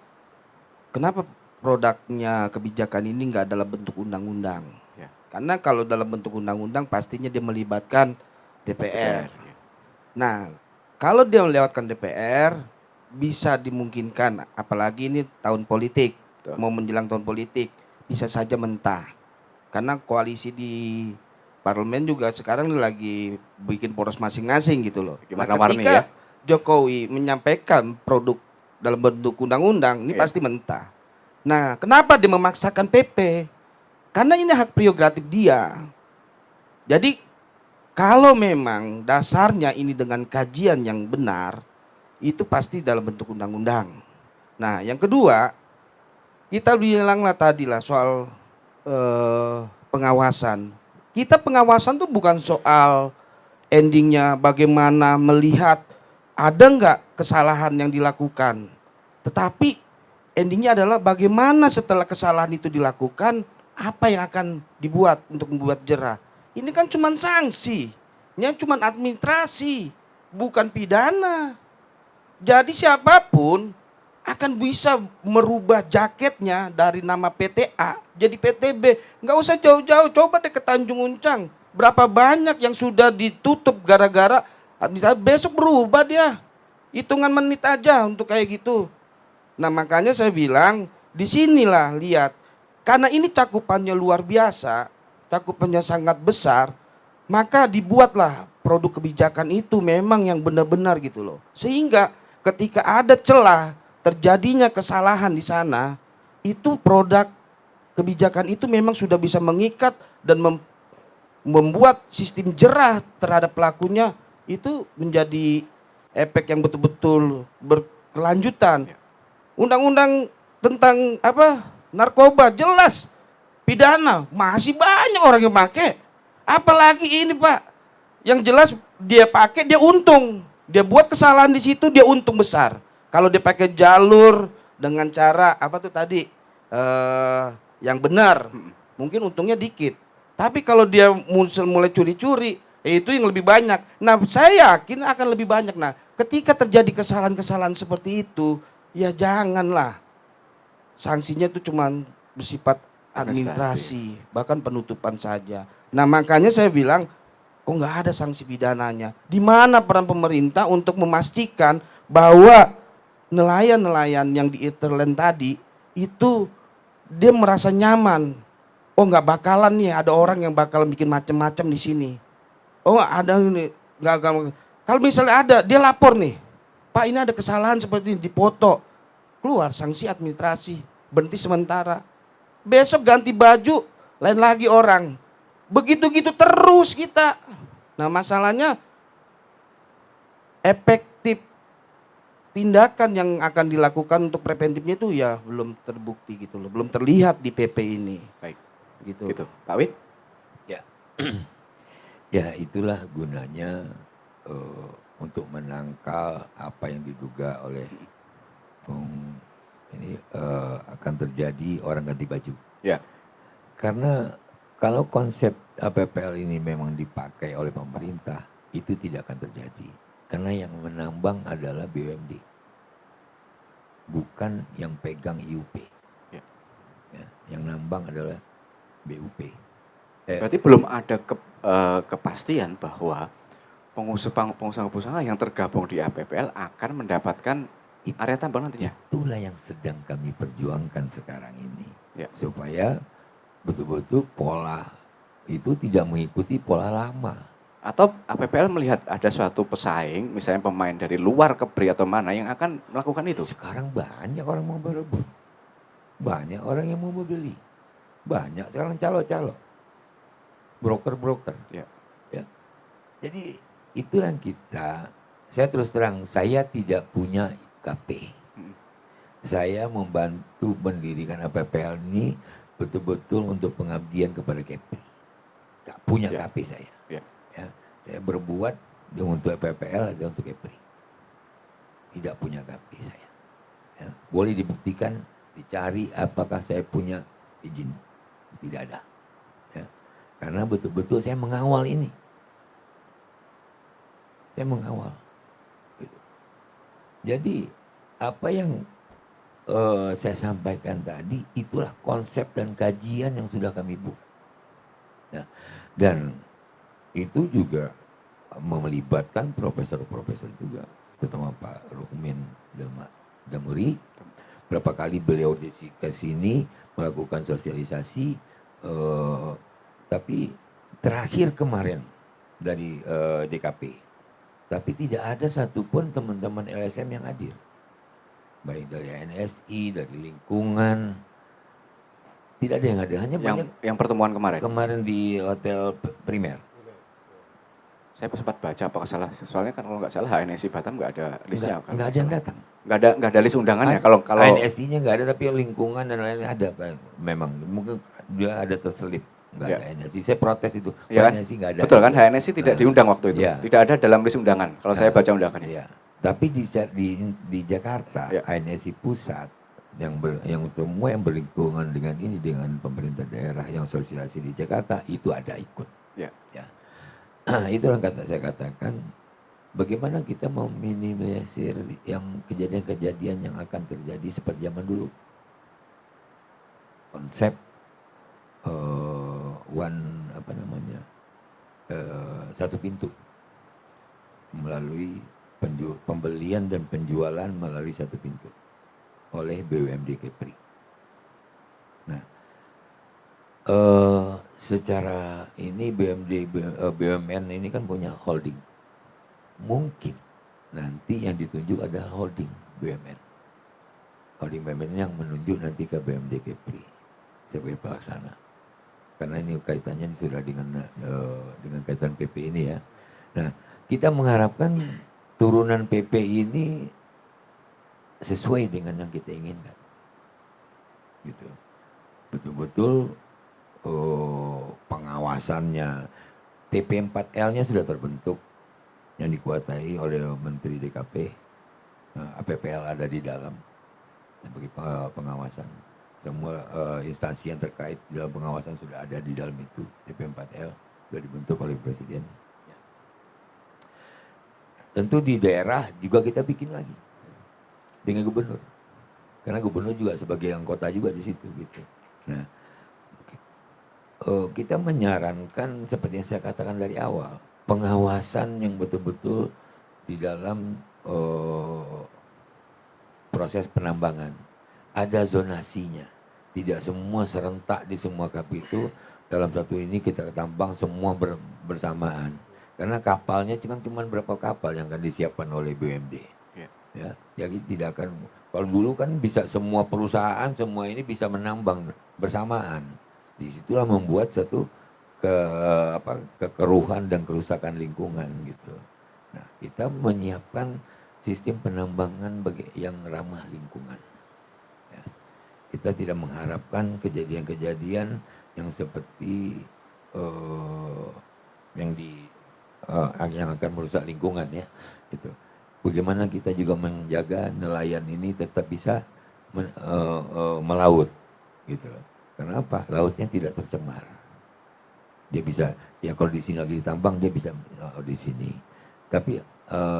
kenapa produknya kebijakan ini nggak dalam bentuk undang-undang? Ya. Karena kalau dalam bentuk undang-undang pastinya dia melibatkan DPR. Nah, kalau dia melewatkan DPR, bisa dimungkinkan, apalagi ini tahun politik, Betul. mau menjelang tahun politik, bisa saja mentah. Karena koalisi di parlemen juga sekarang lagi bikin poros masing-masing gitu loh. Gimana Nah, warni ketika ya? Jokowi menyampaikan produk dalam bentuk undang-undang, ini Iya. pasti mentah. Nah, kenapa dia memaksakan PP? Karena ini hak prerogatif dia. Jadi kalau memang dasarnya ini dengan kajian yang benar, itu pasti dalam bentuk undang-undang. Nah, yang kedua, kita bilanglah tadi lah soal pengawasan. Kita pengawasan tuh bukan soal endingnya bagaimana melihat ada nggak kesalahan yang dilakukan. Tetapi endingnya adalah bagaimana setelah kesalahan itu dilakukan, apa yang akan dibuat untuk membuat jerah. Ini kan cuma sanksi, ini cuma administrasi, bukan pidana. Jadi siapapun akan bisa merubah jaketnya dari nama PTA jadi PTB. Nggak usah jauh-jauh, coba deh ke Tanjung Uncang. Berapa banyak yang sudah ditutup gara-gara besok berubah dia. Hitungan menit aja untuk kayak gitu. Nah makanya saya bilang disinilah lihat. Karena ini cakupannya luar biasa, cakupannya sangat besar, maka dibuatlah produk kebijakan itu memang yang benar-benar gitu loh. Sehingga ketika ada celah terjadinya kesalahan di sana, itu produk kebijakan itu memang sudah bisa mengikat dan membuat sistem jerah terhadap pelakunya itu menjadi efek yang betul-betul berkelanjutan. Undang-undang tentang narkoba jelas pidana, masih banyak orang yang pakai. Apalagi ini Pak, yang jelas dia pakai dia untung, dia buat kesalahan di situ dia untung besar. Kalau dia pakai jalur dengan cara yang benar, mungkin untungnya dikit. Tapi kalau dia mulai curi-curi, itu yang lebih banyak. Nah, saya yakin akan lebih banyak. Nah, ketika terjadi kesalahan-kesalahan seperti itu, ya janganlah. Sanksinya itu cuma bersifat administrasi, bahkan penutupan saja. Nah, makanya saya bilang, kok nggak ada sanksi pidananya? Di mana peran pemerintah untuk memastikan bahwa nelayan-nelayan yang di Interland tadi itu dia merasa nyaman. Oh nggak bakalan nih ada orang yang bakal bikin macam-macam di sini. Oh ada ini nggak. Kalau misalnya ada dia lapor nih, Pak ini ada kesalahan seperti ini, dipoto, keluar sanksi administrasi, berhenti sementara. Besok ganti baju, lain lagi orang. Begitu-gitu terus kita. Nah masalahnya efektif tindakan yang akan dilakukan untuk preventifnya itu ya belum terbukti gitu loh, belum terlihat di PP ini. Baik. Gitu. Pak Win? Ya, ya itulah gunanya untuk menangkal apa yang diduga oleh Bung akan terjadi orang ganti baju. Ya. Karena kalau konsep APPL ini memang dipakai oleh pemerintah, itu tidak akan terjadi. Karena yang menambang adalah BUMD, bukan yang pegang IUP. Ya. Ya, yang nambang adalah BUP. Berarti belum ada kepastian bahwa pengusaha-pengusaha yang tergabung di APPL akan mendapatkan area tambang nantinya. Itulah yang sedang kami perjuangkan sekarang ini. Ya. Supaya betul-betul pola itu tidak mengikuti pola lama. Atau APPL melihat ada suatu pesaing, misalnya pemain dari luar Kepri atau mana yang akan melakukan itu? Sekarang banyak orang mau berebut. Banyak orang yang mau membeli. Banyak sekarang calo-calo. Broker-broker. Ya. Ya. Jadi itulah yang saya terus terang, saya tidak punya KP. Saya membantu mendirikan APPL ini betul-betul untuk pengabdian kepada Kepri. Gak punya Ya. KP saya. Ya. Ya, saya berbuat untuk APPL ada untuk Kepri. Tidak punya KP saya. Ya, boleh dibuktikan, dicari apakah saya punya izin. Tidak ada. Ya, karena betul-betul saya mengawal ini. Saya mengawal. Gitu. Jadi apa yang saya sampaikan tadi itulah konsep dan kajian yang sudah kami buat. Ya, dan itu juga melibatkan profesor-profesor juga, terutama Pak Rukmin Damuri. Berapa kali beliau ke sini melakukan sosialisasi, tapi terakhir kemarin dari DKP, tapi tidak ada satupun teman-teman LSM yang hadir, baik dari NSI, dari lingkungan, tidak ada yang hadir, hanya banyak Yang pertemuan kemarin di Hotel Primer. saya sempat baca apakah salah, soalnya kan kalau nggak salah HNSI Batam nggak ada listnya. Nggak ada yang datang. Nggak ada list undangannya. Kalau NSI-nya nggak ada, tapi lingkungan dan lain-lain ada kan. Memang mungkin dia ada terselip, nggak Ya. ada NSI. Saya protes itu. Ya kan? NSI nggak ada. Betul kan, HNSI tidak diundang waktu itu. Ya. Tidak ada dalam list undangan. Kalau saya baca undangannya. Iya. Tapi di Jakarta, Ya. NSI pusat yang semua yang berlingkungan dengan ini, dengan pemerintah daerah yang sosialisasi di Jakarta itu ada ikut. Ya. Ya. Itulah saya katakan, bagaimana kita meminimalisir yang kejadian-kejadian yang akan terjadi seperti zaman dulu. Konsep satu pintu melalui pembelian dan penjualan melalui satu pintu oleh BUMD Kepri. Nah, secara ini BUMN ini kan punya holding. Mungkin nanti yang ditunjuk adalah holding BUMN. Holding BUMN yang menunjuk nanti ke BUMD Kepri sebagai pelaksana. Karena ini kaitannya sudah dengan kaitan PP ini ya. Nah, kita mengharapkan turunan PP ini sesuai dengan yang kita inginkan. Gitu. Betul-betul pengawasannya, TP4L-nya sudah terbentuk yang dikuasai oleh Menteri DKP. APPL ada di dalam sebagai pengawasan. Semua instansi yang terkait dalam pengawasan sudah ada di dalam itu. TP4L sudah dibentuk oleh Presiden. Ya. Tentu di daerah juga kita bikin lagi dengan gubernur. Karena gubernur juga sebagai anggota juga di situ gitu. Nah, kita menyarankan seperti yang saya katakan dari awal, pengawasan yang betul-betul di dalam proses penambangan. Ada zonasinya, tidak semua serentak di semua kap itu dalam satu ini kita tambang semua bersamaan. Karena kapalnya cuma berapa kapal yang akan disiapkan oleh BUMD. Ya, jadi tidak akan, kalau dulu kan bisa semua perusahaan semua ini bisa menambang bersamaan. Disitulah membuat satu kekeruhan dan kerusakan lingkungan gitu. Nah, kita menyiapkan sistem penambangan yang ramah lingkungan. Ya. Kita tidak mengharapkan kejadian-kejadian yang seperti yang akan merusak lingkungan ya. Gitu. Bagaimana kita juga menjaga nelayan ini tetap bisa melaut gitu. Kenapa? Lautnya tidak tercemar. Dia bisa, ya kalau di sini lagi ditambang dia bisa di sini. Tapi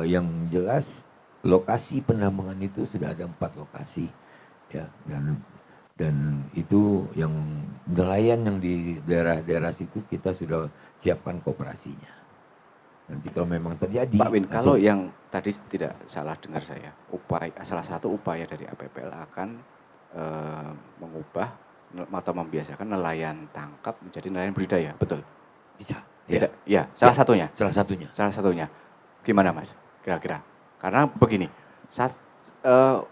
yang jelas lokasi penambangan itu sudah ada 4 lokasi, ya, dan itu yang nelayan yang di daerah-daerah situ kita sudah siapkan kooperasinya. Nanti kalau memang terjadi. Pak Win, kalau yang tadi tidak salah dengar saya, salah satu upaya dari APPL akan mengubah atau membiasakan nelayan tangkap menjadi nelayan budidaya, betul? Bisa. Tidak, ya, salah satunya. Salah satunya. Salah satunya. Gimana Mas? Kira-kira. Karena begini,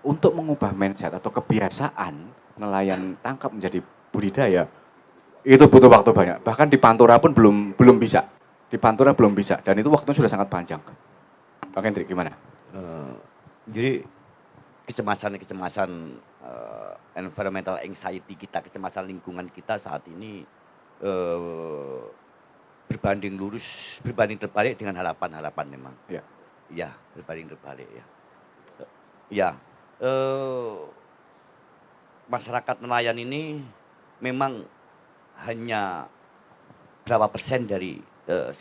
untuk mengubah mindset atau kebiasaan nelayan tangkap menjadi budidaya itu butuh waktu banyak. Bahkan di Pantura pun belum bisa. Di Pantura belum bisa dan itu waktunya sudah sangat panjang. Bang Hendrik gimana? Jadi kecemasan environmental anxiety kita, kecemasan lingkungan kita saat ini berbanding terbalik dengan harapan memang. Ya. Ya, berbanding terbalik ya. Ya, masyarakat nelayan ini memang hanya berapa persen dari 10%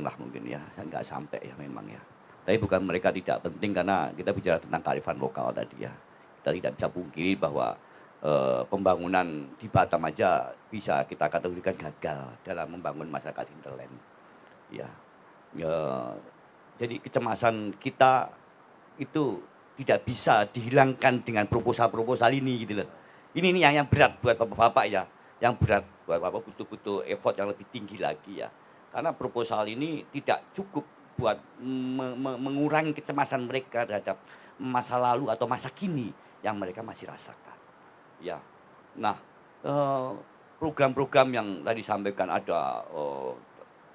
lah mungkin ya, nggak sampai ya memang ya. Tapi bukan mereka tidak penting karena kita bicara tentang kearifan lokal tadi ya. Kita tidak bisa pungkiri bahwa pembangunan di Batam aja bisa kita kategorikan gagal dalam membangun masyarakat hinterland. Ya, jadi kecemasan kita itu tidak bisa dihilangkan dengan proposal-proposal ini gitu loh. Ini yang berat buat bapak-bapak ya, yang berat buat bapak butuh effort yang lebih tinggi lagi ya. Karena proposal ini tidak cukup buat mengurangi kecemasan mereka terhadap masa lalu atau masa kini yang mereka masih rasakan. Ya, nah program-program yang tadi disampaikan ada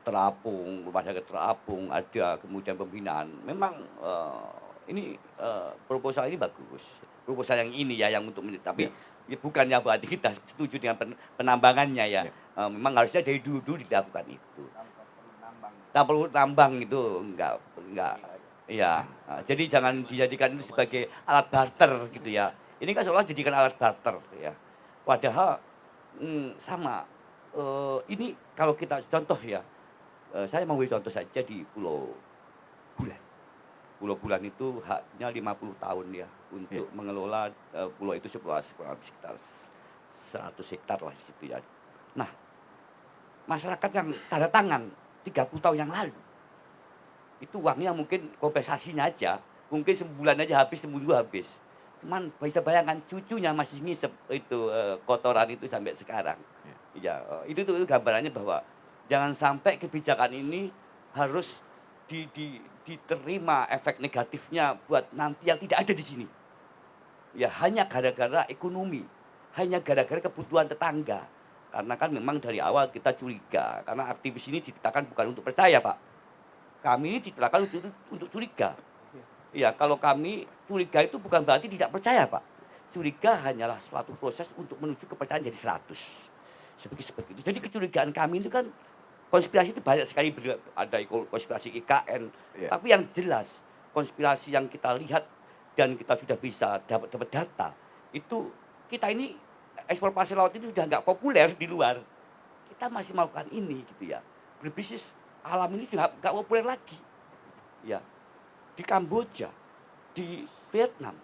terapung, rumah sakit terapung, ada kemudian pembinaan. Memang ini proposal ini bagus. Proposal yang ini ya yang untuk tapi ya bukannya berarti kita setuju dengan penambangannya ya. Memang harusnya dari dulu dilakukan itu. Tak perlu tambang itu enggak ya. Jadi jangan dijadikan itu sebagai alat barter gitu ya. Ini kan seolah dijadikan alat barter ya. Padahal sama ini kalau kita contoh ya. Saya mau beri contoh saja di Pulau Bulan. Pulau Bulan itu haknya 50 tahun ya untuk mengelola pulau itu sekitar 100 hektar lah gitu ya. Nah, masyarakat yang tanda tangan 30 tahun yang lalu itu uangnya mungkin kompensasinya aja, mungkin sebulan aja habis, seminggu habis. Cuman bisa bayangkan cucunya masih ngisep itu kotoran itu sampai sekarang. Ya, itu gambarannya bahwa jangan sampai kebijakan ini harus diterima efek negatifnya buat nanti yang tidak ada di sini. Ya hanya gara-gara ekonomi, hanya gara-gara kebutuhan tetangga. Karena kan memang dari awal kita curiga, karena aktivis ini diciptakan bukan untuk percaya Pak. Kami ini diciptakan untuk curiga. Ya kalau kami curiga itu bukan berarti tidak percaya Pak. Curiga hanyalah suatu proses untuk menuju kepercayaan jadi 100. Seperti itu. Jadi kecurigaan kami itu kan konspirasi itu banyak sekali, ada konspirasi IKN, tapi yang jelas konspirasi yang kita lihat dan kita sudah bisa dapat data itu kita ini ekspor pasir laut itu sudah nggak populer di luar, kita masih melakukan ini gitu ya. Berbisnis alam ini juga nggak populer lagi, ya di Kamboja, di Vietnam,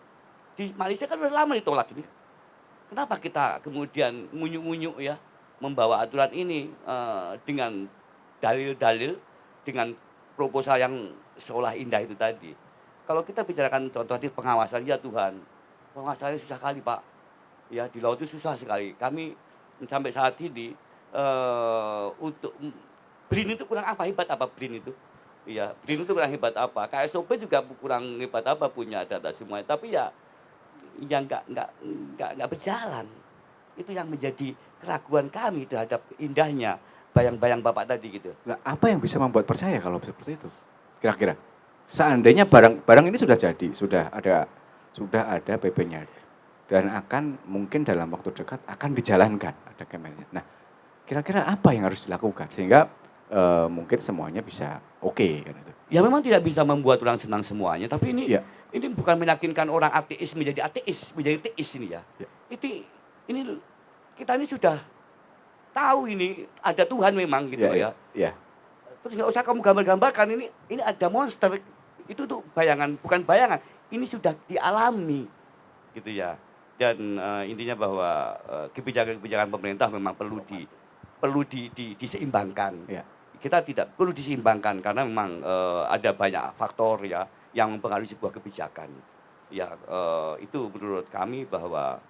di Malaysia kan udah lama ditolak ini. Kenapa kita kemudian ngunyuk-ngunyuk ya membawa aturan ini dengan dalil-dalil, dengan proposal yang seolah indah itu tadi. Kalau kita bicarakan contoh di pengawasan, ya Tuhan, pengawasannya susah kali Pak. Ya di laut itu susah sekali. Kami sampai saat ini untuk BRIN itu kurang apa, hebat apa BRIN itu? Iya, BRIN itu kurang hebat apa? KSOP juga kurang hebat apa, punya data semuanya. Tapi ya yang nggak berjalan. Itu yang menjadi keraguan kami terhadap indahnya bayang-bayang Bapak tadi gitu. Nah, apa yang bisa membuat percaya kalau seperti itu? Kira-kira seandainya barang ini sudah jadi, sudah ada PP-nya dan akan mungkin dalam waktu dekat akan dijalankan, ada kemennya. Nah, kira-kira apa yang harus dilakukan sehingga mungkin semuanya bisa oke kan itu? Ya memang tidak bisa membuat orang senang semuanya, tapi ini Ini bukan meyakinkan orang ateis menjadi teis ini ya. Ya. Ini kita ini sudah tahu ini ada Tuhan memang gitu ya. Ya. Terus nggak usah kamu gambar-gambarkan ini ada monster. Itu tuh bayangan, bukan bayangan. Ini sudah dialami gitu ya. Dan intinya bahwa kebijakan-kebijakan pemerintah memang perlu diseimbangkan. Ya. Kita tidak perlu diseimbangkan karena memang ada banyak faktor ya yang mempengaruhi sebuah kebijakan. Ya, itu menurut kami bahwa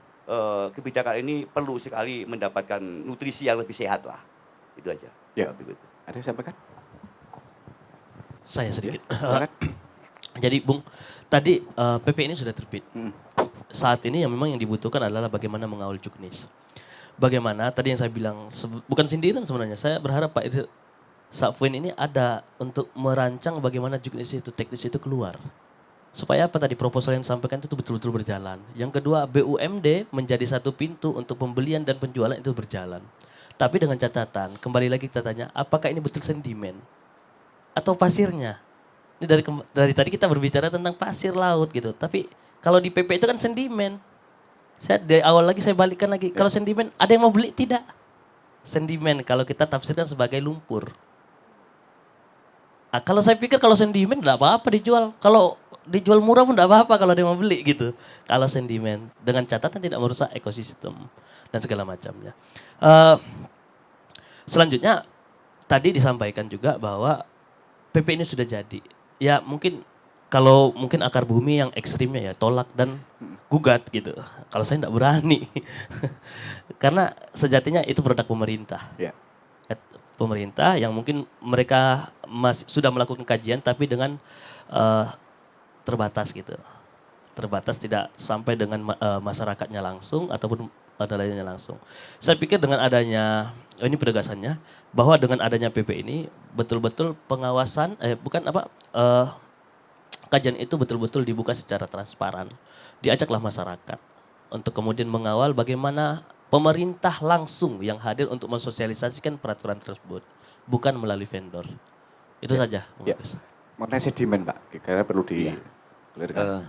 kebijakan ini perlu sekali mendapatkan nutrisi yang lebih sehat lah. Itu aja. Ya. Begitu. Ada yang sampaikan? Saya sedikit. Silakan. Jadi Bung, tadi PP ini sudah terbit. Hmm. Saat ini yang memang yang dibutuhkan adalah bagaimana mengawal juknis. Bagaimana tadi yang saya bilang, bukan sindiran sebenarnya. Saya berharap Pak Safwin ini ada untuk merancang bagaimana juknis itu, teknis itu keluar. Supaya apa tadi proposal yang disampaikan itu betul-betul berjalan. Yang kedua, BUMD menjadi satu pintu untuk pembelian dan penjualan itu berjalan. Tapi dengan catatan, kembali lagi kita tanya, apakah ini betul sentimen? Atau pasirnya? Ini dari tadi kita berbicara tentang pasir laut gitu. Tapi kalau di PP itu kan sentimen. Saya dari awal lagi saya balikkan lagi. Kalau sentimen, ada yang mau beli? Tidak. Sentimen kalau kita tafsirkan sebagai lumpur. Nah, kalau saya pikir kalau sentimen enggak apa-apa dijual. Kalau dijual murah pun enggak apa-apa kalau dia mau beli gitu. Kalau sentimen dengan catatan tidak merusak ekosistem dan segala macamnya. Selanjutnya tadi disampaikan juga bahwa PP ini sudah jadi. Ya mungkin kalau mungkin akar bumi yang ekstrimnya ya tolak dan gugat gitu. Kalau saya enggak berani. Karena sejatinya itu produk pemerintah. Ya. Pemerintah yang mungkin mereka masih sudah melakukan kajian tapi dengan terbatas gitu. Terbatas tidak sampai dengan masyarakatnya langsung ataupun nelayannya langsung. Saya pikir dengan adanya ini penegasannya bahwa dengan adanya PP ini betul-betul pengawasan kajian itu betul-betul dibuka secara transparan. Diajaklah masyarakat untuk kemudian mengawal bagaimana pemerintah langsung yang hadir untuk mensosialisasikan peraturan tersebut, bukan melalui vendor. Itu saja. Ya. Mengenai sedimen Pak, kira-kira perlu di-clearkan.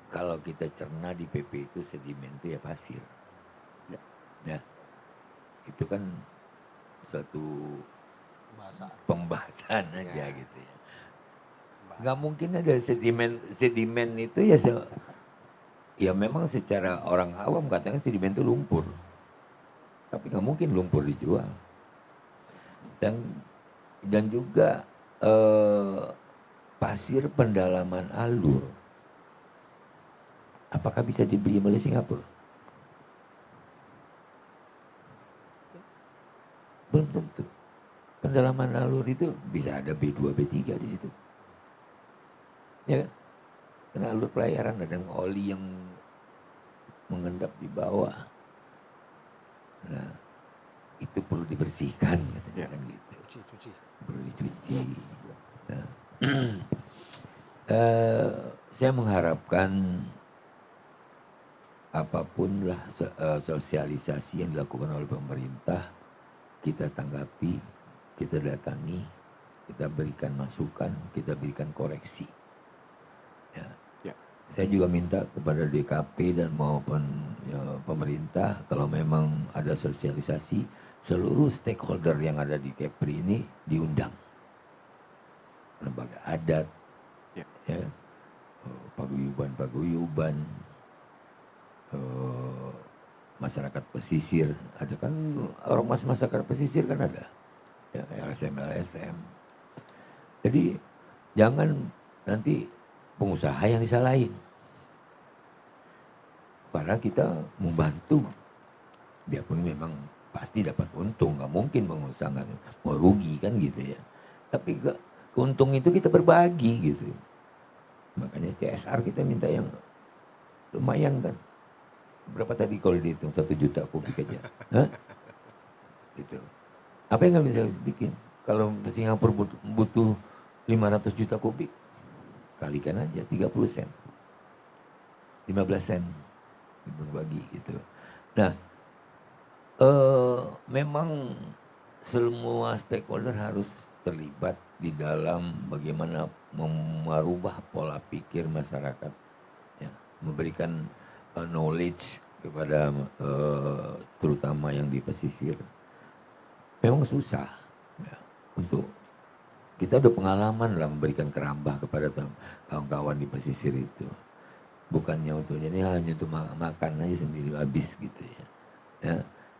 Kalau kita cerna di PP itu sedimen itu ya pasir. Ya. Itu kan suatu pembahasan aja gitu ya. Nggak mungkin ada sedimen itu ya memang secara orang awam katanya sedimen itu lumpur. Tapi nggak mungkin lumpur dijual. Dan juga pasir pendalaman alur. Apakah bisa dibeli oleh Singapura? Belum tentu. Pendalaman alur itu bisa ada B2, B3 di situ. Ya kan? Karena alur pelayaran ada oli yang mengendap di bawah. Nah, itu perlu dibersihkan katanya kan gitu. Cuci. Perlu dicuci. Nah, saya mengharapkan apapun lah sosialisasi yang dilakukan oleh pemerintah, kita tanggapi, kita datangi, kita berikan masukan, kita berikan koreksi. Ya. Saya juga minta kepada DKP dan maupun pemerintah kalau memang ada sosialisasi, seluruh stakeholder yang ada di Kepri ini diundang. Lembaga adat, ya, paguyuban, masyarakat pesisir, ada kan ormas masyarakat pesisir kan ada, ya, LSM. Jadi jangan nanti pengusaha yang disalahin. Karena kita membantu, biarpun memang pasti dapat untung, nggak mungkin pengusaha nggak mau rugi kan gitu ya. Tapi keuntung itu kita berbagi gitu. Makanya CSR kita minta yang lumayan kan. Berapa tadi kalau dihitung 1 juta kubik aja? Hah? Gitu. Apa yang nggak bisa bikin? Kalau Singapura butuh 500 juta kubik, kalikan aja 30 sen. 15 sen berbagi gitu. Nah, memang semua stakeholder harus terlibat di dalam bagaimana merubah pola pikir masyarakat, ya, memberikan knowledge kepada terutama yang di pesisir. Memang susah, ya, untuk kita udah pengalaman lah memberikan kerambah kepada kawan-kawan di pesisir itu. Bukannya untuk jadi hanya untuk makan aja sendiri habis gitu ya. Ya.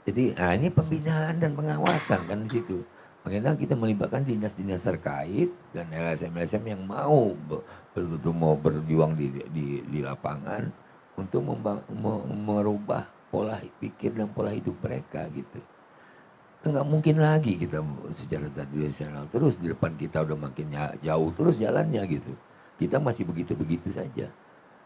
Jadi ini pembinaan dan pengawasan kan di situ. Makanya kita melibatkan dinas-dinas terkait dan LSM-LSM yang mau betul-betul mau berjuang di lapangan untuk merubah pola pikir dan pola hidup mereka gitu. Nggak mungkin lagi kita secara tradisional terus, di depan kita udah makin jauh terus jalannya gitu. Kita masih begitu-begitu saja.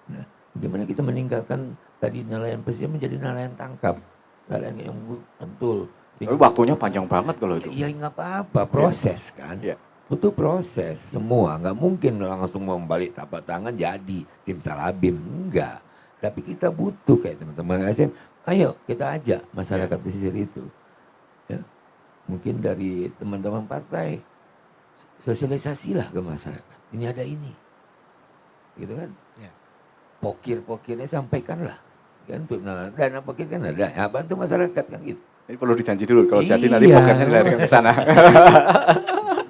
Nah, bagaimana kita meningkatkan tadi nelayan pesisir menjadi nelayan tangkap, nelayan yang betul. Tapi waktunya panjang banget kalau itu. Ya nggak apa-apa, proses kan. Iya. Butuh proses semua, nggak mungkin langsung membalik tapak tangan jadi simsalabim, enggak. Tapi kita butuh kayak teman-teman SM, ayo kita ajak masyarakat pesisir itu. Ya. Mungkin dari teman-teman partai, sosialisasilah ke masyarakat. Ini ada ini. Gitu kan. Ya. Pokir-pokirnya sampaikanlah. Kan untuk dana pokir kan ada, ya, bantu masyarakat kan gitu. Ini perlu dijanji dulu kalau jadi nanti Iya. pokernya dilarikan ke sana.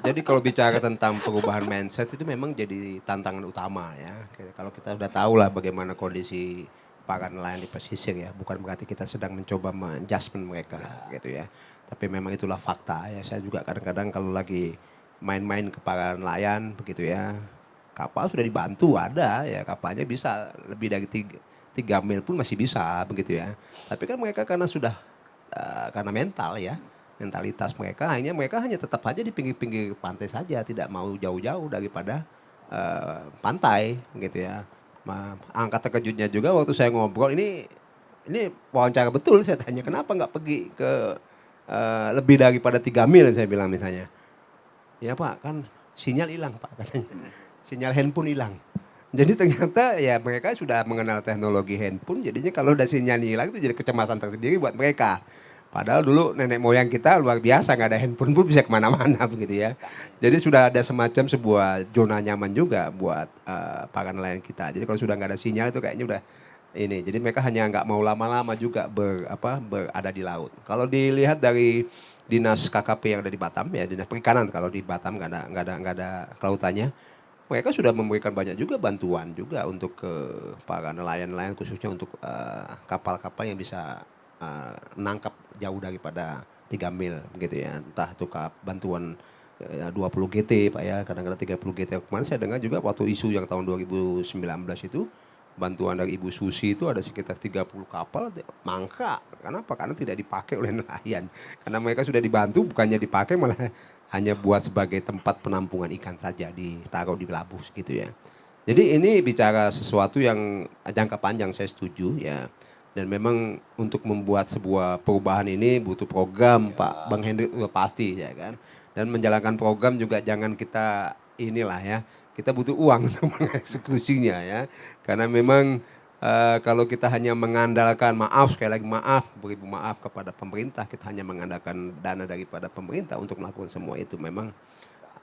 Jadi kalau bicara tentang perubahan mindset itu memang jadi tantangan utama ya. Kalau kita sudah tahu lah bagaimana kondisi para nelayan di pesisir ya, bukan berarti kita sedang mencoba menjudgment mereka gitu ya. Tapi memang itulah fakta ya. Saya juga kadang-kadang kalau lagi main-main ke para nelayan begitu ya, kapal sudah dibantu ada ya, kapalnya bisa lebih dari 3 mil pun masih bisa begitu ya. Tapi kan mereka karena sudah karena mental ya, mentalitas mereka hanya tetap aja di pinggir-pinggir pantai saja, tidak mau jauh-jauh daripada pantai gitu ya. Angka terkejutnya juga waktu saya ngobrol ini wawancara betul, saya tanya kenapa nggak pergi ke lebih daripada 3 mil, saya bilang misalnya. Ya Pak, kan sinyal hilang Pak katanya. Sinyal handphone hilang. Jadi ternyata ya mereka sudah mengenal teknologi handphone, jadinya kalau udah sinyal hilang itu jadi kecemasan tersendiri buat mereka. Padahal dulu nenek moyang kita luar biasa, nggak ada handphone pun bisa kemana-mana begitu ya. Jadi sudah ada semacam sebuah zona nyaman juga buat para nelayan kita. Jadi kalau sudah nggak ada sinyal itu kayaknya udah ini. Jadi mereka hanya nggak mau lama-lama juga berada di laut. Kalau dilihat dari dinas KKP yang ada di Batam ya, dinas perikanan kalau di Batam nggak ada kelautannya. Mereka sudah memberikan banyak juga bantuan juga untuk ke para nelayan-nelayan khususnya untuk kapal-kapal yang bisa nangkap jauh daripada 3 mil gitu ya. Entah itu bantuan 20 GT Pak ya, kadang-kadang 30 GT. Kemarin saya dengar juga waktu isu yang tahun 2019 itu bantuan dari Ibu Susi itu ada sekitar 30 kapal mangkrak. Kenapa? Karena tidak dipakai oleh nelayan. Karena mereka sudah dibantu, bukannya dipakai malah hanya buat sebagai tempat penampungan ikan saja, ditaruh di pelabuh gitu ya. Jadi ini bicara sesuatu yang jangka panjang, saya setuju ya. Dan memang untuk membuat sebuah perubahan ini butuh program Pak Bang Hendrik pasti ya kan. Dan menjalankan program juga jangan kita inilah ya, kita butuh uang untuk mengeksekusinya ya. Karena memang kalau kita hanya mengandalkan sekali lagi beribu maaf kepada pemerintah, kita hanya mengandalkan dana daripada pemerintah untuk melakukan semua itu, memang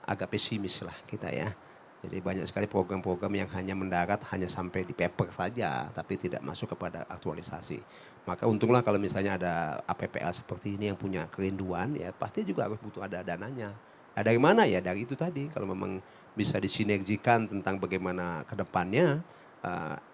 agak pesimis lah kita ya. Jadi banyak sekali program-program yang hanya mendarat, hanya sampai di paper saja, tapi tidak masuk kepada aktualisasi. Maka untunglah kalau misalnya ada APPL seperti ini yang punya kerinduan, ya pasti juga harus butuh ada dananya. Nah, dari mana ya? Dari itu tadi, kalau memang bisa disinergikan tentang bagaimana ke depannya,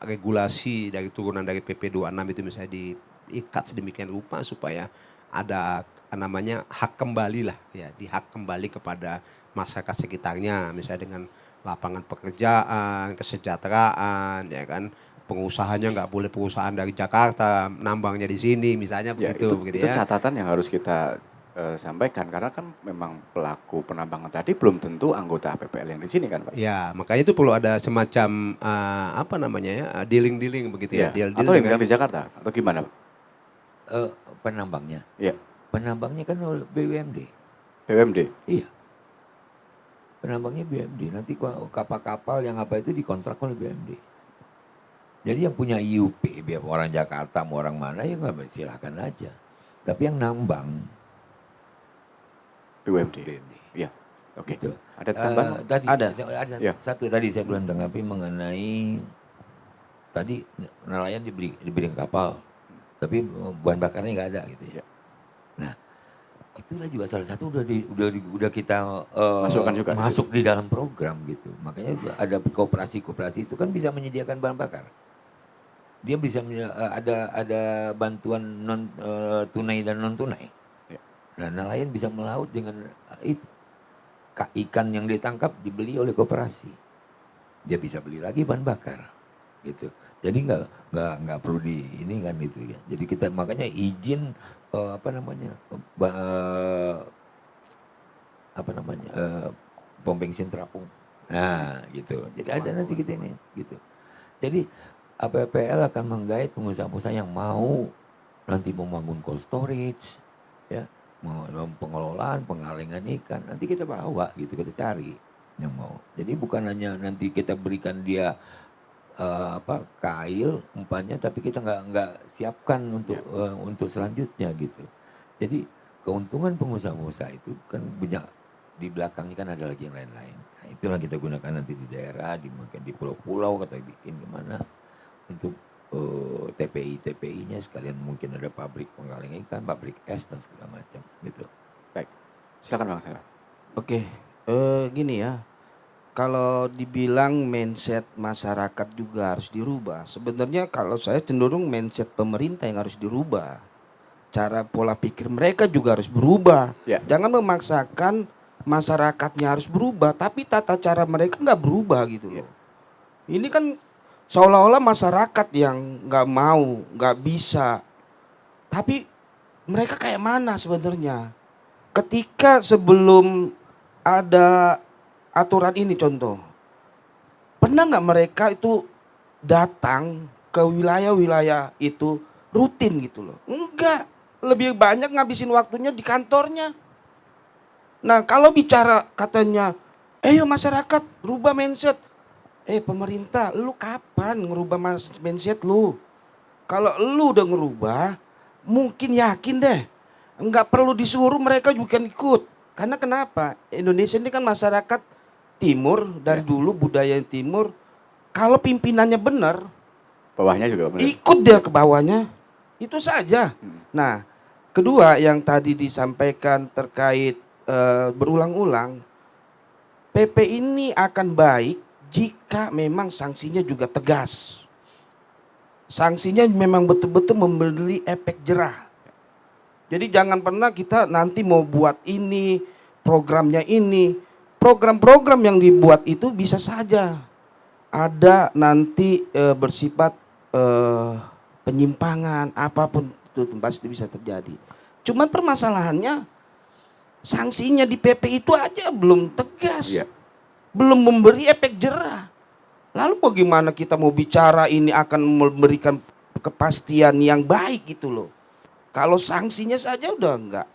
regulasi dari turunan dari PP 26 itu misalnya diikat sedemikian rupa supaya ada namanya hak kembali lah ya, dihak kembali kepada masyarakat sekitarnya, misalnya dengan lapangan pekerjaan, kesejahteraan ya kan, pengusahanya nggak boleh perusahaan dari Jakarta nambangnya di sini misalnya Ya, begitu itu catatan yang harus kita sampaikan, karena kan memang pelaku penambangan tadi belum tentu anggota APPL yang di sini kan Pak. Ya, makanya itu perlu ada semacam apa namanya ya, dealing-dealing begitu ya. Ya. Atau yang di Jakarta atau gimana Pak? Penambangnya. Iya. Penambangnya kan oleh BUMD. BUMD. Iya. Penambangnya BUMD. Nanti kapal-kapal yang apa itu dikontrak oleh BUMD. Jadi yang punya IUP, biar orang Jakarta mau orang mana ya nggak, silahkan aja. Tapi yang nambang BUMD. BUMD. Iya. Oke. Gitu. Ada tambahan? Tadi Ada. ada Ya. satu tadi saya belum tanggapi mengenai tadi nelayan diberi kapal, tapi bahan bakarnya nggak ada gitu ya. Ya. Nah, itulah juga salah satu udah kita Masukkan juga di masuk di dalam program gitu. Makanya ada koperasi itu kan bisa menyediakan bahan bakar. Dia bisa ada bantuan non tunai dan non tunai. Ya. Nah, nelayan bisa melaut dengan itu. Ikan yang ditangkap dibeli oleh koperasi. Dia bisa beli lagi bahan bakar, gitu. Jadi nggak perlu ini kan itu ya. Jadi kita makanya izin pom bensin terapung. Nah, gitu. Jadi ada nanti kita ini, gitu. Jadi APPL akan menggait pengusaha-pengusaha yang mau nanti membangun cold storage, ya, mau pengelolaan, pengalengan ikan, nanti kita bawa gitu, kita cari yang mau. Jadi bukan hanya nanti kita berikan dia kail umpannya, tapi kita nggak siapkan untuk selanjutnya gitu. Jadi keuntungan pengusaha-pengusaha itu kan banyak, di belakangnya kan ada lagi yang lain-lain. Nah, itulah kita gunakan nanti di daerah, mungkin di pulau-pulau kita bikin kemana untuk TPI-TPI-nya sekalian, mungkin ada pabrik penggalengan ikan, pabrik es dan segala macam gitu. Baik. Silakan Bang Sarah. Oke, gini ya. Kalau dibilang mindset masyarakat juga harus dirubah. Sebenarnya kalau saya cenderung mindset pemerintah yang harus dirubah. Cara pola pikir mereka juga harus berubah. Ya. Jangan memaksakan masyarakatnya harus berubah, tapi tata cara mereka nggak berubah gitu loh. Ini kan seolah-olah masyarakat yang nggak mau, nggak bisa. Tapi mereka kayak mana sebenarnya? Ketika sebelum ada aturan ini contoh, pernah nggak mereka itu datang ke wilayah-wilayah itu rutin gitu loh? Enggak, lebih banyak ngabisin waktunya di kantornya. Nah kalau bicara katanya, ayo masyarakat rubah mindset. Pemerintah, lu kapan ngerubah mindset lu? Kalau lu udah ngerubah, mungkin yakin deh, nggak perlu disuruh, mereka juga ikut. Karena kenapa? Indonesia ini kan masyarakat timur, dari dulu budaya timur. Kalau pimpinannya benar, Bawahnya juga benar. ikut dia ke bawahnya, itu saja. Nah, kedua yang tadi disampaikan terkait berulang-ulang, PP ini akan baik jika memang sanksinya juga tegas. Sanksinya memang betul-betul memberi efek jerah. Jadi jangan pernah kita nanti mau buat ini, programnya ini. Program-program yang dibuat itu bisa saja ada nanti bersifat penyimpangan, apapun itu pasti bisa terjadi. Cuman permasalahannya sanksinya di PP itu aja belum tegas. Iya. Belum memberi efek jerah. Lalu bagaimana kita mau bicara ini akan memberikan kepastian yang baik gitu loh. Kalau sanksinya saja udah enggak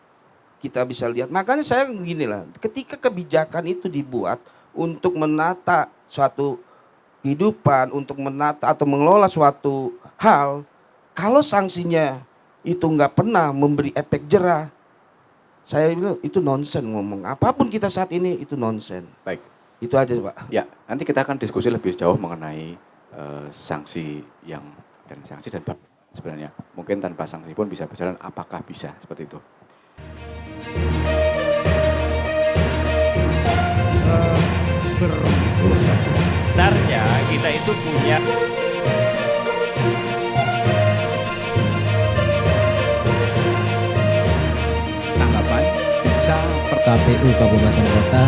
kita bisa lihat. Makanya saya gini lah, ketika kebijakan itu dibuat untuk menata suatu kehidupan, untuk menata atau mengelola suatu hal, kalau sanksinya itu enggak pernah memberi efek jerah, saya bilang itu nonsen ngomong. Apapun kita saat ini itu nonsen. Baik. Itu aja Pak. Ya, nanti kita akan diskusi lebih jauh mengenai sanksi dan sebenarnya. Mungkin tanpa sanksi pun bisa berjalan, apakah bisa seperti itu? Sebenarnya kita itu punya Tanggapan bisa per KPU Kabupaten Kota